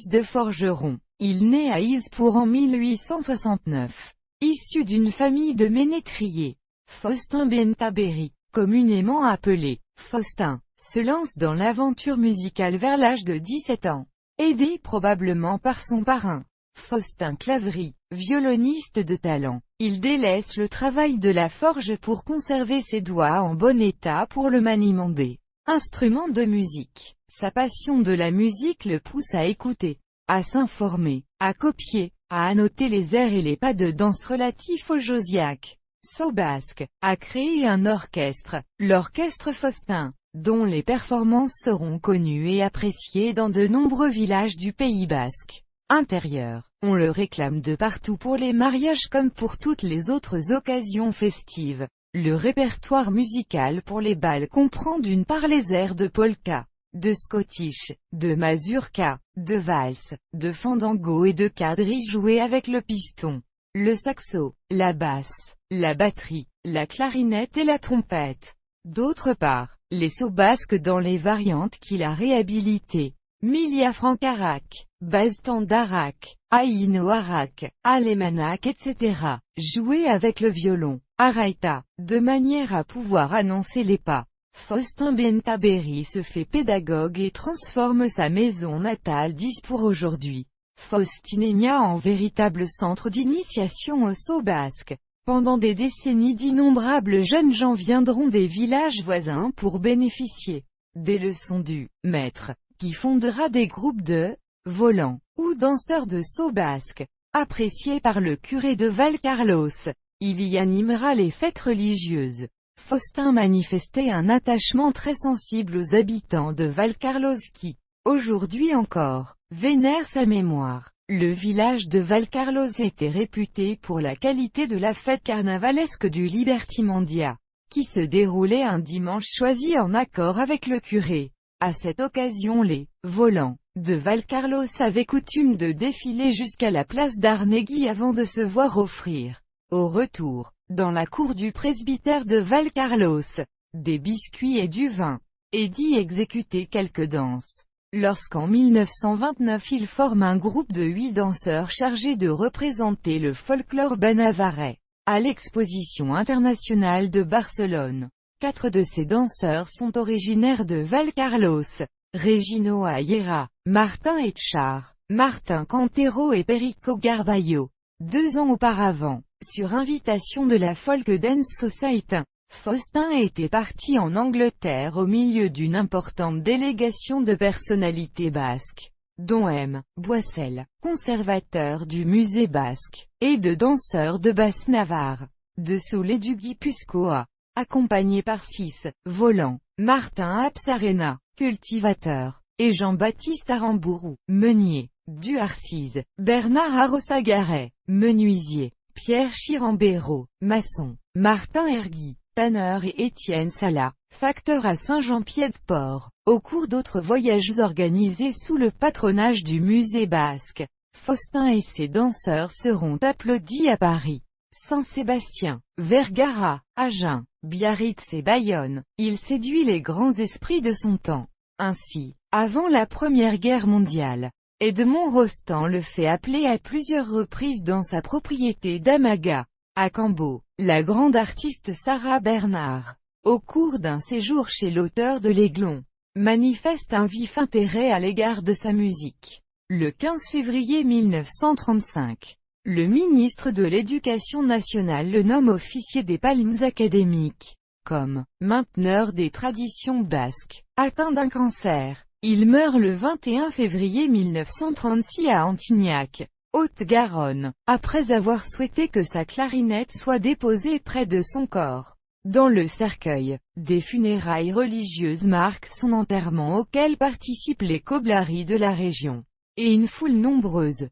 fils de forgeron. Il naît à Izpour en 1869. Issu d'une famille de ménétriers, Faustin Bentabéri, communément appelé Faustin, se lance dans l'aventure musicale vers l'âge de 17 ans, aidé probablement par son parrain, Faustin Claverie, violoniste de talent. Il délaisse le travail de la forge pour conserver ses doigts en bon état pour le maniement des instruments de musique. Sa passion de la musique le pousse à écouter, à s'informer, à copier, à annoter les airs et les pas de danse relatifs au josiaq, so basque, à créer un orchestre, l'Orchestre Faustin, dont les performances seront connues et appréciées dans de nombreux villages du Pays basque intérieur. On le réclame de partout pour les mariages comme pour toutes les autres occasions festives. Le répertoire musical pour les bals comprend d'une part les airs de polka, de scottish, de mazurka, de valse, de fandango et de quadrilles joués avec le piston, le saxo, la basse, la batterie, la clarinette et la trompette. D'autre part, les sauts basques dans les variantes qu'il a réhabilitées. Milia Francarak, Baztandarak, Aïnoarak, Alémanac etc., joués avec le violon, Araïta, de manière à pouvoir annoncer les pas. Faustin Bentabéri se fait pédagogue et transforme sa maison natale d'Izpour aujourd'hui, Faustinenia, en véritable centre d'initiation au saut basque. Pendant des décennies, d'innombrables jeunes gens viendront des villages voisins pour bénéficier des leçons du maître, qui fondera des groupes de volants ou danseurs de saut basque. Apprécié par le curé de Valcarlos, il y animera les fêtes religieuses. Faustin manifestait un attachement très sensible aux habitants de Valcarlos qui, aujourd'hui encore, vénèrent sa mémoire. Le village de Valcarlos était réputé pour la qualité de la fête carnavalesque du Libertimondia, qui se déroulait un dimanche choisi en accord avec le curé. À cette occasion, les volants de Valcarlos avaient coutume de défiler jusqu'à la place d'Arnegui avant de se voir offrir, au retour, dans la cour du presbytère de Valcarlos, des biscuits et du vin, et d'y exécuter quelques danses. Lorsqu'en 1929 il forme un groupe de 8 danseurs chargés de représenter le folklore banavarrais à l'exposition internationale de Barcelone. 4 de ces danseurs sont originaires de Valcarlos: Regino Ayera, Martin Etchar, Martin Cantero et Perico Garballo. 2 ans auparavant, sur invitation de la Folk Dance Society, Faustin était parti en Angleterre au milieu d'une importante délégation de personnalités basques, dont M. Boissel, conservateur du musée basque, et de danseurs de Basse-Navarre, de Soler du Guipuscoa, accompagné par 6 volants, Martin Apsarena, cultivateur, et Jean-Baptiste Arambourou, meunier, du Arcise, Bernard Arrosagaray, menuisier, Pierre Chirambéro, maçon, Martin Ergui, tanneur et Étienne Sala, facteur à Saint-Jean-Pied-de-Port. Au cours d'autres voyages organisés sous le patronage du musée basque, Faustin et ses danseurs seront applaudis à Paris, Saint-Sébastien, Vergara, Agen, Biarritz et Bayonne. Il séduit les grands esprits de son temps. Ainsi, avant la Première Guerre mondiale, Edmond Rostand le fait appeler à plusieurs reprises dans sa propriété d'Amaga, à Cambo. La grande artiste Sarah Bernard, au cours d'un séjour chez l'auteur de l'Aiglon, manifeste un vif intérêt à l'égard de sa musique. Le 15 février 1935, le ministre de l'Éducation nationale le nomme officier des palmes académiques, comme mainteneur des traditions basques. Atteint d'un cancer, il meurt le 21 février 1936 à Antignac, Haute-Garonne, après avoir souhaité que sa clarinette soit déposée près de son corps. Dans le cercueil, des funérailles religieuses marquent son enterrement auquel participent les Koblaris de la région, et une foule nombreuse.